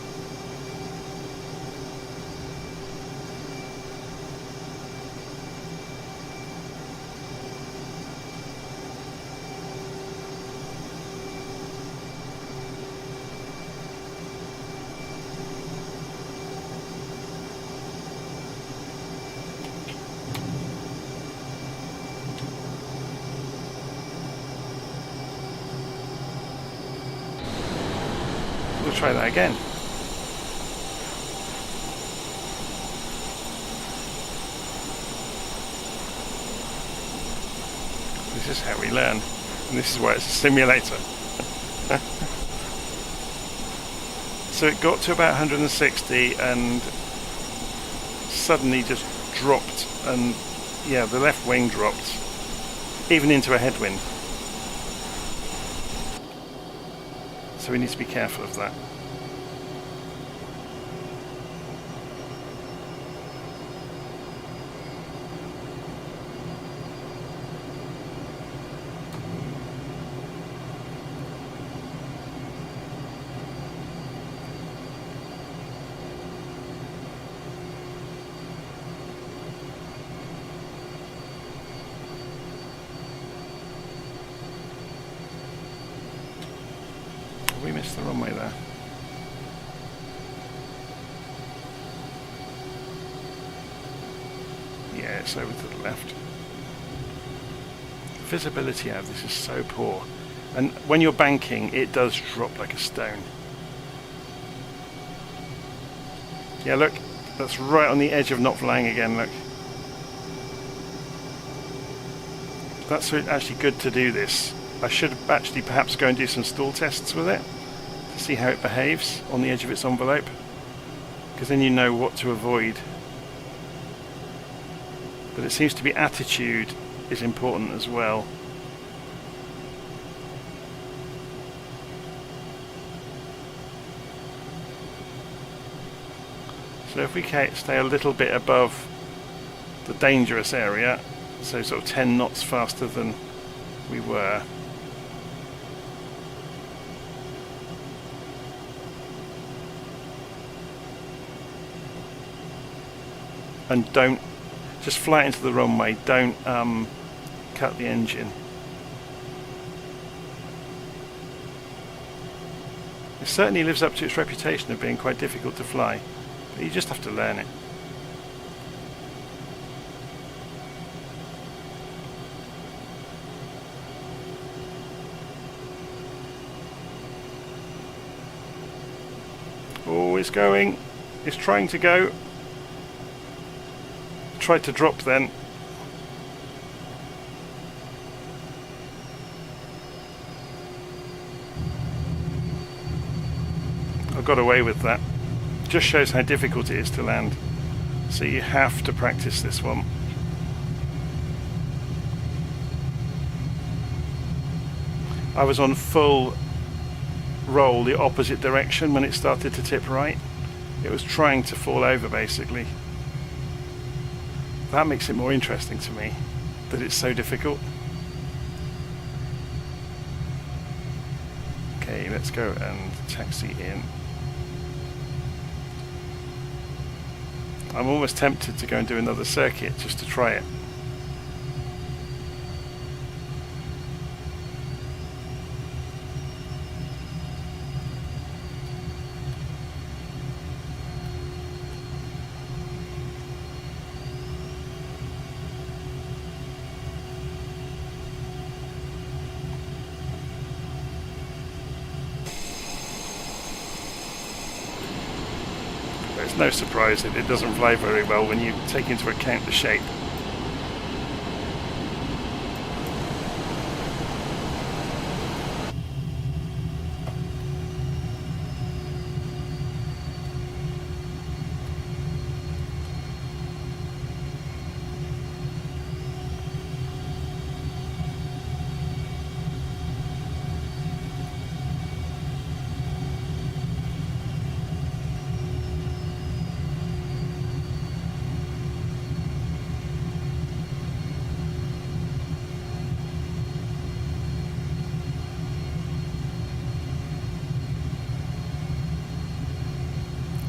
try that again. This is how we learn, and this is why it's a simulator. So it got to about 160 and suddenly just dropped, and yeah, the left wing dropped, even into a headwind. So we need to be careful of that. We missed the runway there. Yeah, it's over to the left. Visibility out of this is so poor, and when you're banking it does drop like a stone. Yeah, look, that's right on the edge of not flying again, look. That's actually good to do this. I should actually perhaps go and do some stall tests with it to see how it behaves on the edge of its envelope, because then you know what to avoid. But it seems to be attitude is important as well. So if we stay a little bit above the dangerous area, so sort of 10 knots faster than we were, and don't just fly into the runway, don't cut the engine. It certainly lives up to its reputation of being quite difficult to fly, but you just have to learn it. Oh, it's going, it's trying to go. Tried to drop then. I got away with that. Just shows how difficult it is to land. So you have to practice this one. I was on full roll the opposite direction when it started to tip right. It was trying to fall over basically. That makes it more interesting to me, that it's so difficult. Okay, let's go and taxi in. I'm almost tempted to go and do another circuit just to try it. It's no surprise that it doesn't fly very well when you take into account the shape.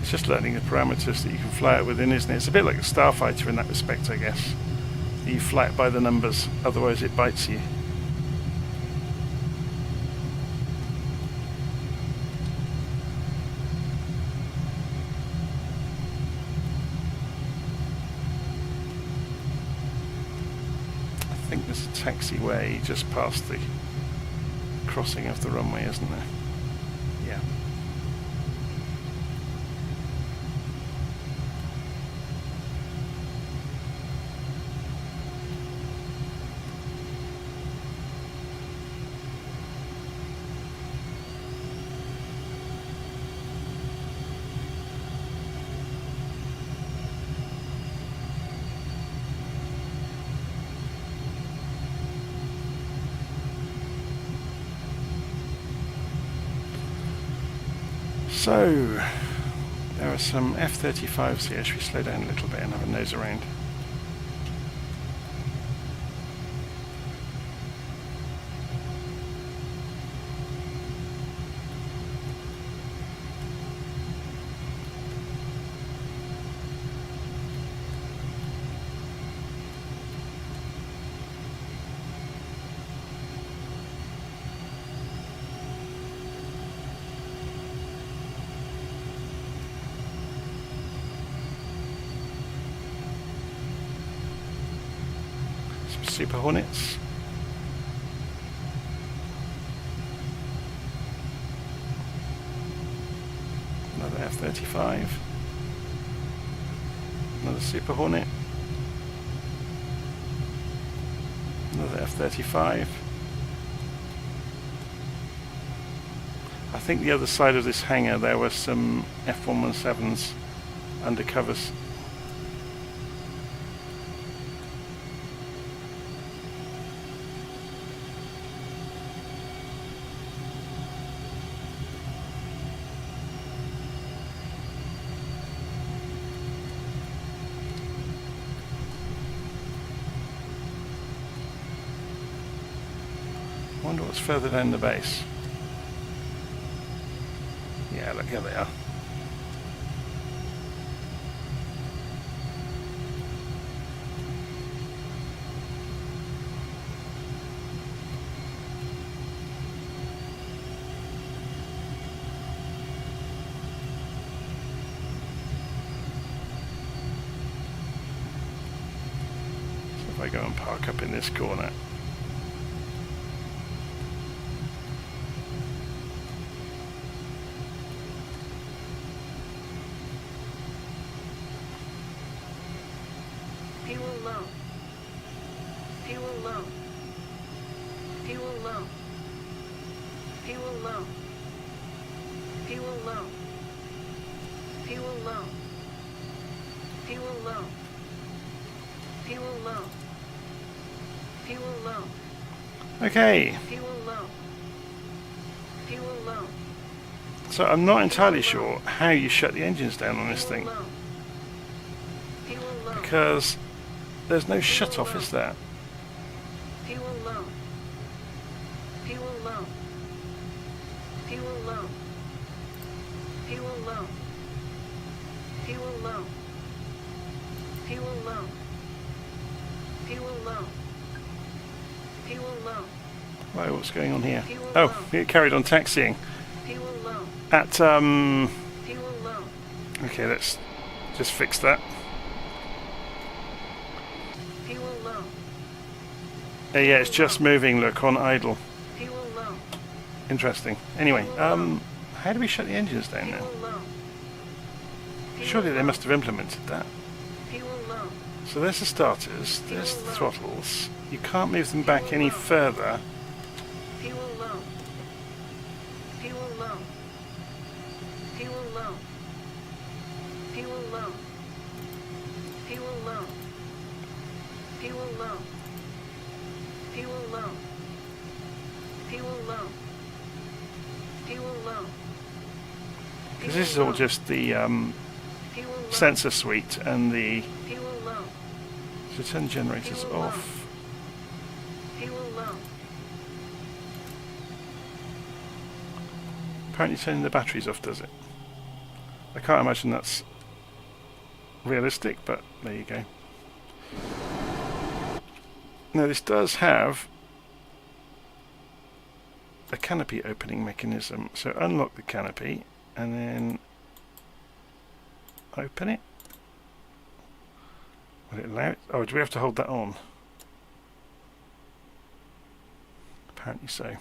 It's just learning the parameters that you can fly it within, isn't it? It's a bit like a starfighter in that respect, I guess. You fly it by the numbers, otherwise it bites you. I think there's a taxiway just past the crossing of the runway, isn't there? Yeah. So, there are some F-35s here. Should we slow down a little bit and have a nose around? Super Hornets. Another F-35. Another Super Hornet. Another F-35. I think the other side of this hangar there were some F117s under covers. I wonder what's further down the base. Yeah, look, here they are. So if I go and park up in this corner. Okay. So I'm not entirely sure how you shut the engines down on this thing, because there's no shut off, is there? Whoa, what's going on here? Oh, it carried on taxiing. At, okay, let's just fix that. Yeah, it's just moving, look, on idle. Interesting. Anyway, how do we shut the engines down now? Surely they must have implemented that. So there's the starters, there's the throttles. You can't move them back any further. Because this is all just the sensor suite and the... So turn generators off. Apparently turning the batteries off does it. I can't imagine that's realistic, but there you go. Now this does have a canopy opening mechanism, so unlock the canopy and then open it. Will it allow it? Oh, do we have to hold that on? Apparently so.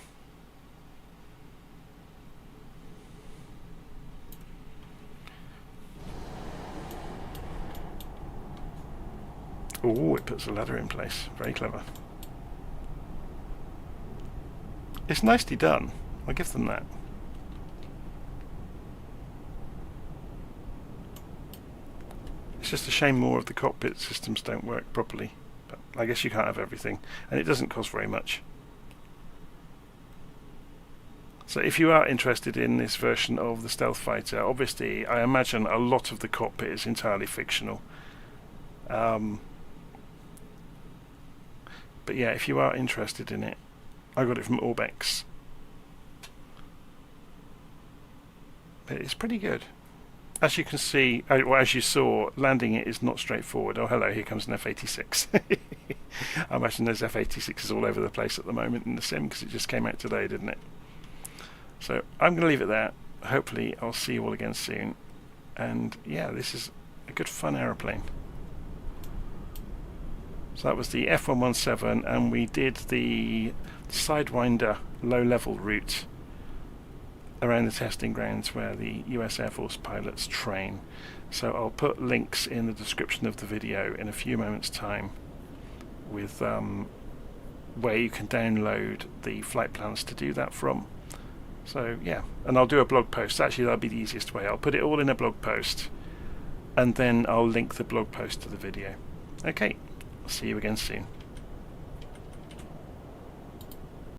Oh, it puts a ladder in place. Very clever. It's nicely done. I'll give them that. It's just a shame more of the cockpit systems don't work properly. But I guess you can't have everything. And it doesn't cost very much. So if you are interested in this version of the Stealth Fighter, obviously I imagine a lot of the cockpit is entirely fictional. But yeah, if you are interested in it, I got it from Orbex. But it's pretty good. As you can see, well, as you saw, landing it is not straightforward. Oh hello, here comes an F-86. I imagine there's F-86s all over the place at the moment in the sim, because it just came out today, didn't it? So I'm going to leave it there. Hopefully I'll see you all again soon. And yeah, this is a good fun aeroplane. So that was the F117, and we did the Sidewinder Low Level route around the testing grounds where the US Air Force pilots train. So I'll put links in the description of the video in a few moments time with where you can download the flight plans to do that from. So yeah, and I'll do a blog post. Actually, that'll be the easiest way. I'll put it all in a blog post, and then I'll link the blog post to the video. Okay, I'll see you again soon.